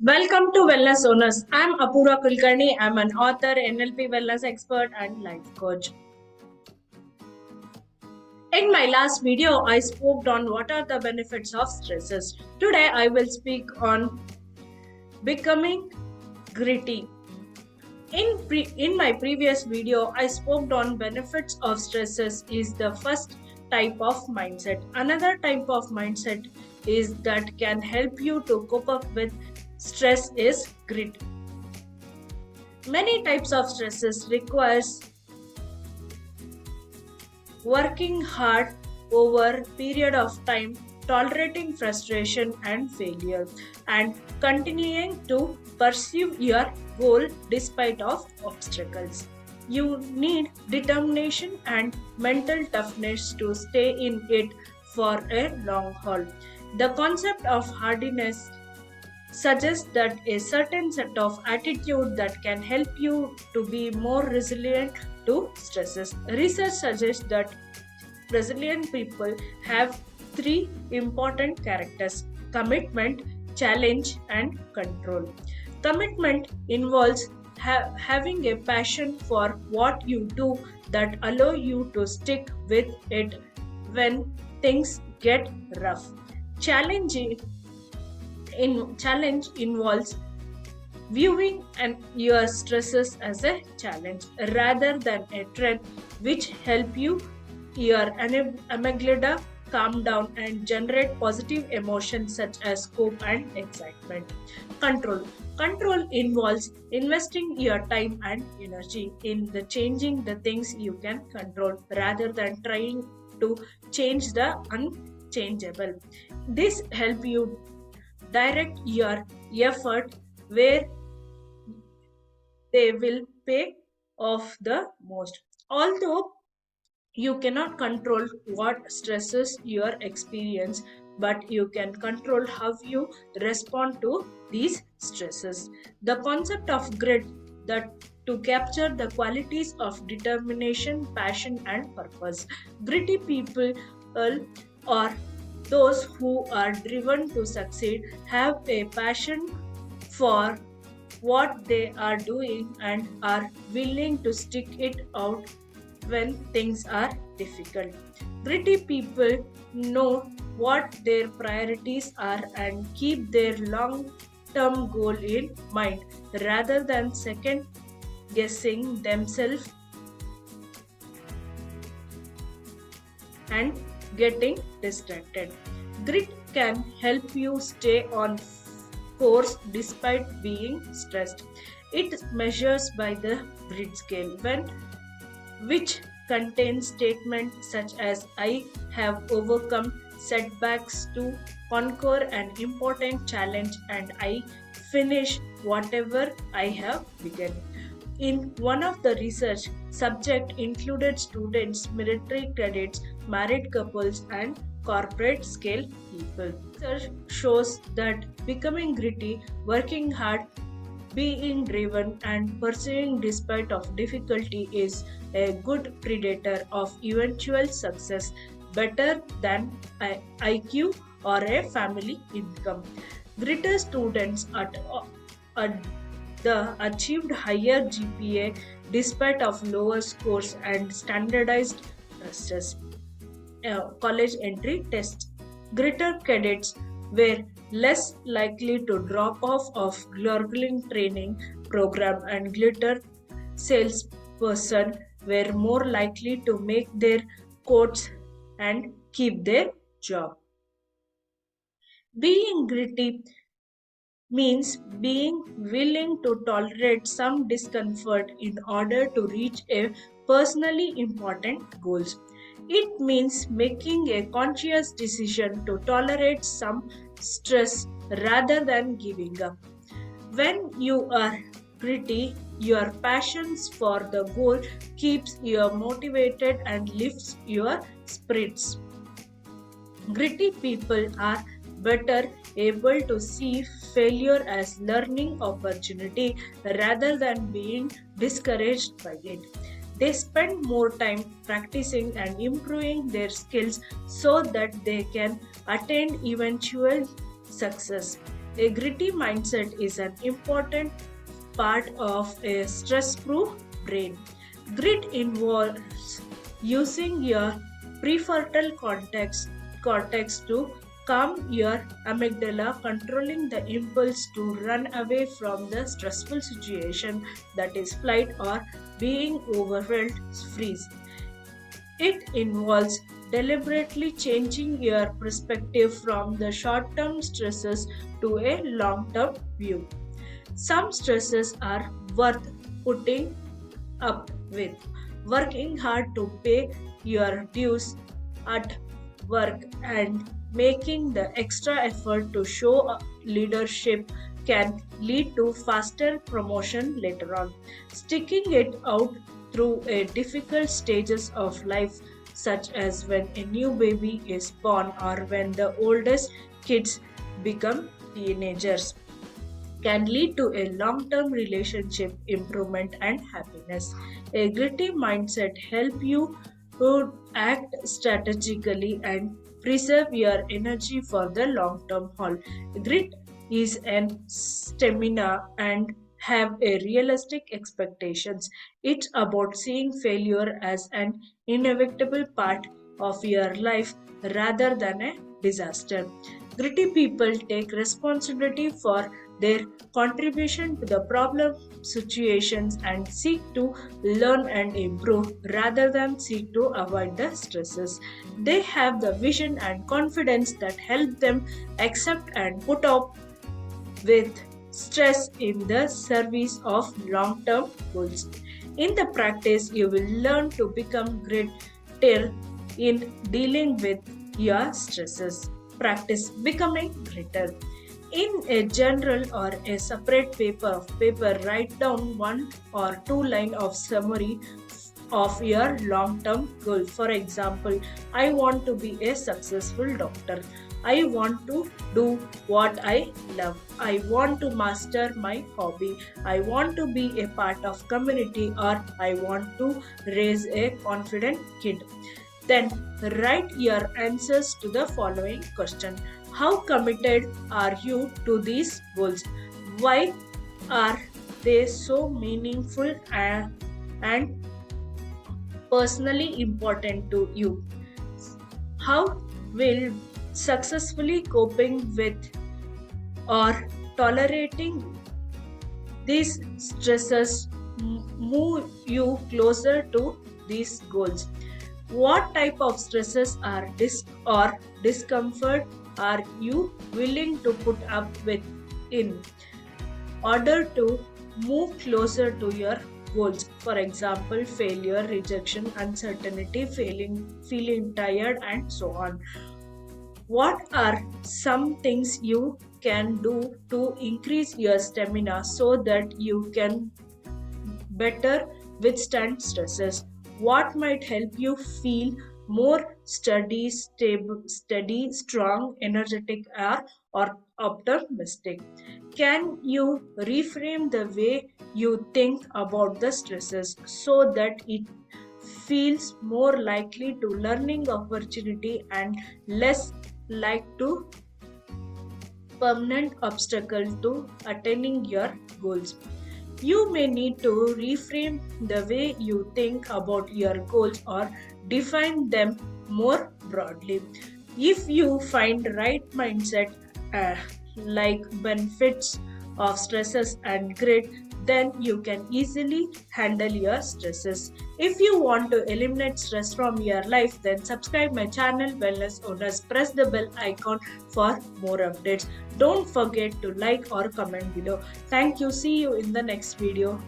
Welcome to Wellness Owners. I'm Apura Kulkarni. I'm an author, NLP wellness expert, and life coach. In my last video, I spoke on what are the benefits of stresses. Today, I will speak on becoming gritty. In my previous video, I spoke on benefits of stresses is the first type of mindset. Another type of mindset is that can help you to cope up with stress is grit. Many types of stresses requires working hard over period of time, tolerating frustration and failure, and continuing to pursue your goal despite of obstacles. You need determination and mental toughness to stay in it for a long haul. The concept of hardiness suggests that a certain set of attitude that can help you to be more resilient to stresses. Research suggests that resilient people have three important characters: commitment, challenge, and control. Commitment involves having a passion for what you do that allow you to stick with it when things get rough. Challenge challenge involves viewing your stresses as a challenge rather than a threat, which help your amygdala calm down and generate positive emotions such as hope and excitement. Control involves investing your time and energy in the changing the things you can control rather than trying to change the unchangeable. This help you direct your effort where they will pay off the most. Although you cannot control what stresses your experience, but you can control how you respond to these stresses. The concept of grit that to capture the qualities of determination, passion, and purpose. Gritty people or those who are driven to succeed have a passion for what they are doing and are willing to stick it out when things are difficult. Gritty people know what their priorities are and keep their long term goal in mind rather than second guessing themselves and getting distracted. Grit can help you stay on course despite being stressed. It measures by the grit scale which contains statements such as I have overcome setbacks to conquer an important challenge and I finish whatever I have begun. In one of the research, subject included students, military cadets, married couples, and corporate scale people. Research shows that becoming gritty, working hard, being driven, and pursuing despite of difficulty is a good predictor of eventual success, better than IQ or a family income. Greater students at the achieved higher GPA despite of lower scores and standardized tests, college entry tests. Greater cadets were less likely to drop off of global training program and glitter salesperson were more likely to make their course and keep their job. Being gritty means being willing to tolerate some discomfort in order to reach a personally important goals. It means making a conscious decision to tolerate some stress rather than giving up. When you are gritty, your passions for the goal keeps you motivated and lifts your spirits. Gritty people are better able to see failure as learning opportunity rather than being discouraged by it. They spend more time practicing and improving their skills so that they can attain eventual success. A gritty mindset is an important part of a stress-proof brain. Grit involves using your prefrontal cortex to calm your amygdala, controlling the impulse to run away from the stressful situation, that is flight or being overwhelmed, freeze. It involves deliberately changing your perspective from the short term stresses to a long term view. Some stresses are worth putting up with. Working hard to pay your dues at work and making the extra effort to show leadership can lead to faster promotion later on. Sticking it out through a difficult stages of life, such as when a new baby is born or when the oldest kids become teenagers, can lead to a long term relationship improvement and happiness. A gritty mindset help you to act strategically and preserve your energy for the long term haul. Grit is an stamina and have a realistic expectations. It's about seeing failure as an inevitable part of your life rather than a disaster. Gritty people take responsibility for their contribution to the problem situations and seek to learn and improve rather than seek to avoid the stresses. They have the vision and confidence that help them accept and put up with stress in the service of long term goals. In the practice, you will learn to become greater in dealing with your stresses. Practice becoming greater. In a journal or a separate paper, write down one or two line of summary of your long-term goal. For example, I want to be a successful doctor. I want to do what I love. I want to master my hobby. I want to be a part of community, or I want to raise a confident kid. Then write your answers to the following question. How committed are you to these goals? Why are they so meaningful and personally important to you? How will successfully coping with or tolerating these stresses move you closer to these goals? What type of stresses are or discomfort are you willing to put up with in order to move closer to your goals? For example, failure, rejection, uncertainty, feeling tired, and so on. What are some things you can do to increase your stamina so that you can better withstand stresses? What might help you feel more steady, strong, energetic, or optimistic? Can you reframe the way you think about the stresses so that it feels more likely to learning opportunity and less like to permanent obstacle to attaining your goals? You may need to reframe the way you think about your goals or define them more broadly. If you find right mindset, uh, like benefits of stresses and grit, then you can easily handle your stresses. If you want to eliminate stress from your life, then subscribe my channel Wellness Owners. Press the bell icon for more updates. Don't forget to like or comment below. Thank you. See you in the next video.